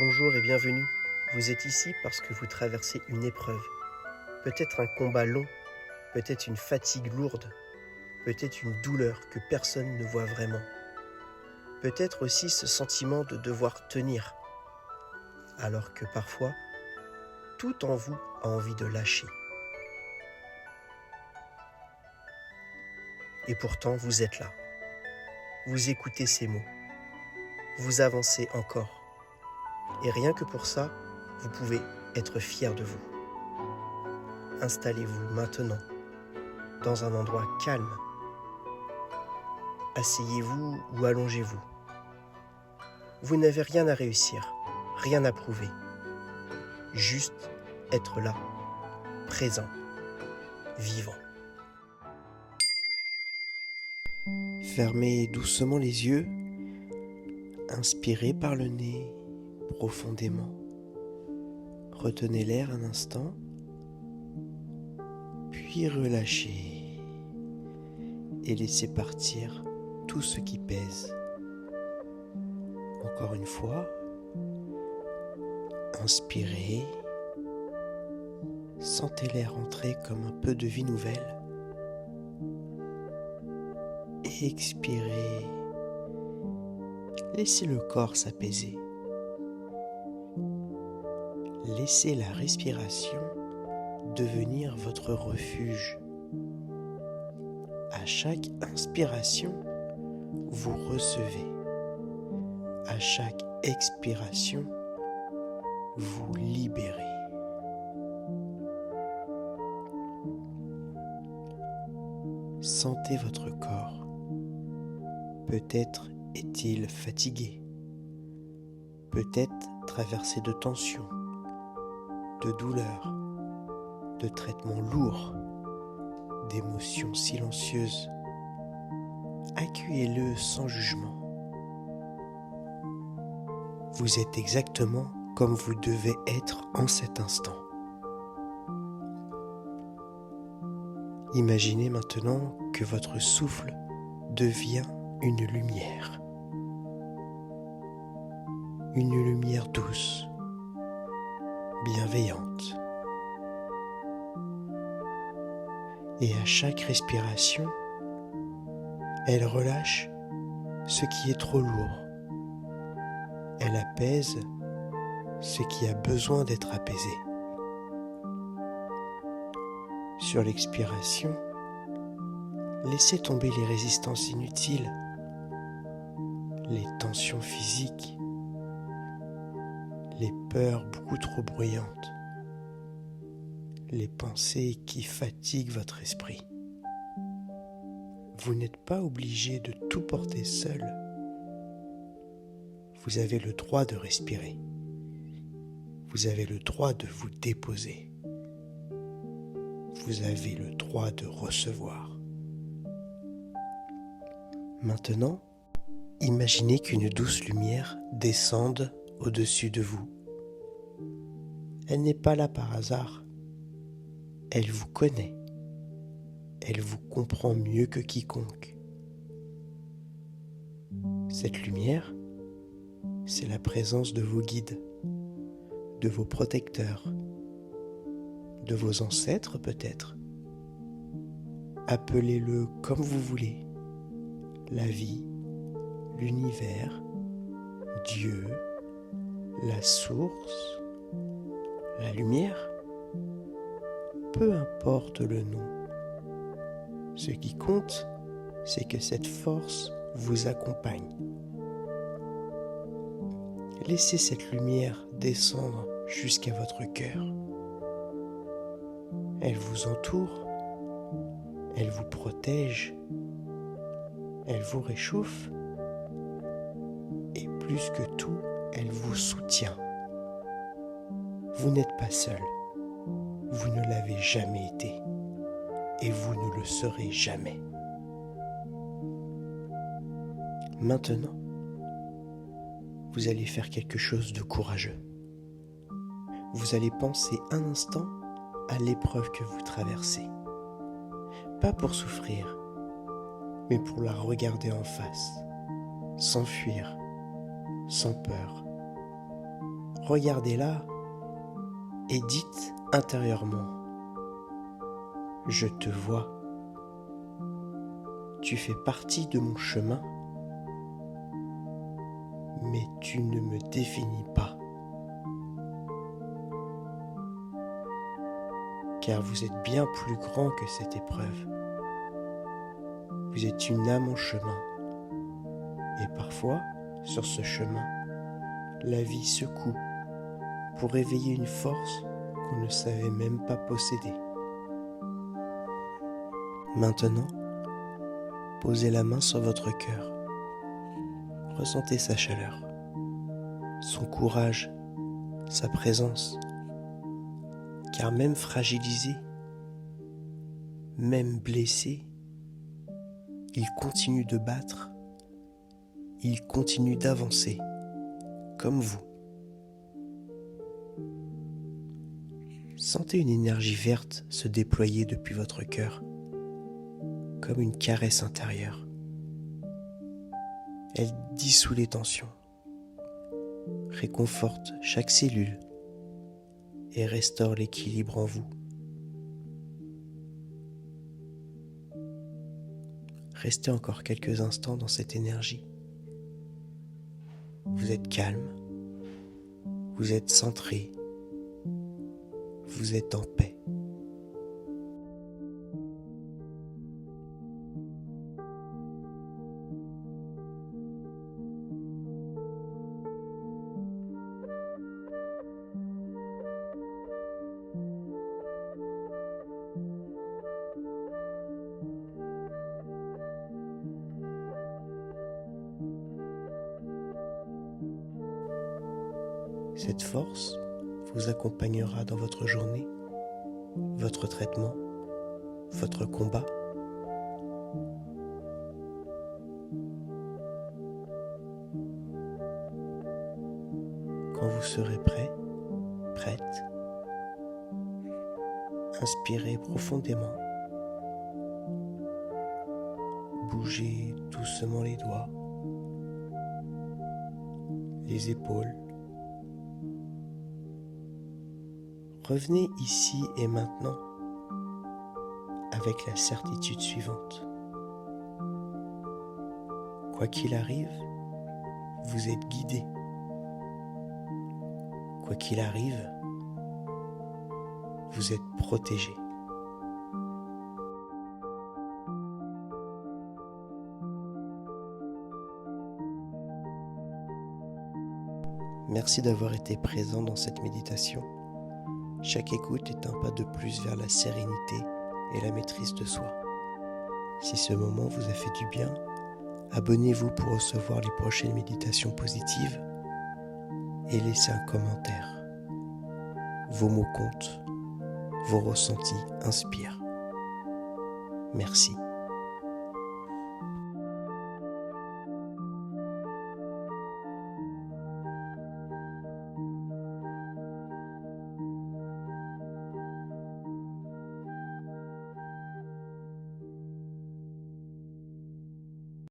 Bonjour et bienvenue. Vous êtes ici parce que vous traversez une épreuve. Peut-être un combat long, peut-être une fatigue lourde, peut-être une douleur que personne ne voit vraiment. Peut-être aussi ce sentiment de devoir tenir, alors que parfois, tout en vous a envie de lâcher. Et pourtant, vous êtes là. Vous écoutez ces mots. Vous avancez encore. Et rien que pour ça, vous pouvez être fier de vous. Installez-vous maintenant dans un endroit calme. Asseyez-vous ou allongez-vous. Vous n'avez rien à réussir, rien à prouver. Juste être là, présent, vivant. Fermez doucement les yeux. Inspirez par le nez profondément. Retenez l'air un instant, puis relâchez et laissez partir tout ce qui pèse. Encore une fois, inspirez, sentez l'air entrer comme un peu de vie nouvelle. Et expirez, laissez le corps s'apaiser. Laissez la respiration devenir votre refuge. À chaque inspiration, vous recevez. À chaque expiration, vous libérez. Sentez votre corps. Peut-être est-il fatigué. Peut-être traversé de tensions, de douleurs, de traitements lourds, d'émotions silencieuses. Accueillez-le sans jugement. Vous êtes exactement comme vous devez être en cet instant. Imaginez maintenant que votre souffle devient une lumière. Une lumière douce, bienveillante. Et à chaque respiration, elle relâche ce qui est trop lourd. Elle apaise ce qui a besoin d'être apaisé. Sur l'expiration, laissez tomber les résistances inutiles, les tensions physiques, les peurs beaucoup trop bruyantes, les pensées qui fatiguent votre esprit. Vous n'êtes pas obligé de tout porter seul. Vous avez le droit de respirer. Vous avez le droit de vous déposer. Vous avez le droit de recevoir. Maintenant, imaginez qu'une douce lumière descende au-dessus de vous. Elle n'est pas là par hasard. Elle vous connaît. Elle vous comprend mieux que quiconque. Cette lumière, c'est la présence de vos guides, de vos protecteurs, de vos ancêtres peut-être. Appelez-le comme vous voulez. La vie, l'univers, Dieu, la source, la lumière. Peu importe le nom. Ce qui compte, c'est que cette force vous accompagne. Laissez cette lumière descendre jusqu'à votre cœur. Elle vous entoure, elle vous protège, elle vous réchauffe et plus que tout, elle vous soutient. Vous n'êtes pas seul, vous ne l'avez jamais été et vous ne le serez jamais. Maintenant, vous allez faire quelque chose de courageux. Vous allez penser un instant à l'épreuve que vous traversez. Pas pour souffrir, mais pour la regarder en face, sans fuir, sans peur, regardez-la et dites intérieurement: je te vois. Tu fais partie de mon chemin, mais tu ne me définis pas. Car vous êtes bien plus grand que cette épreuve. Vous êtes une âme en chemin. Et parfois, sur ce chemin, la vie secoue pour réveiller une force qu'on ne savait même pas posséder. Maintenant, posez la main sur votre cœur. Ressentez sa chaleur, son courage, sa présence. Car même fragilisé, même blessé, il continue de battre, il continue d'avancer, comme vous. Sentez une énergie verte se déployer depuis votre cœur, comme une caresse intérieure. Elle dissout les tensions, réconforte chaque cellule et restaure l'équilibre en vous. Restez encore quelques instants dans cette énergie. Vous êtes calme, vous êtes centré, vous êtes en paix. Cette force vous accompagnera dans votre journée, votre traitement, votre combat. Quand vous serez prêt, prête, inspirez profondément. Bougez doucement les doigts, les épaules. Revenez ici et maintenant avec la certitude suivante. Quoi qu'il arrive, vous êtes guidé. Quoi qu'il arrive, vous êtes protégé. Merci d'avoir été présent dans cette méditation. Chaque écoute est un pas de plus vers la sérénité et la maîtrise de soi. Si ce moment vous a fait du bien, abonnez-vous pour recevoir les prochaines méditations positives et laissez un commentaire. Vos mots comptent, vos ressentis inspirent. Merci.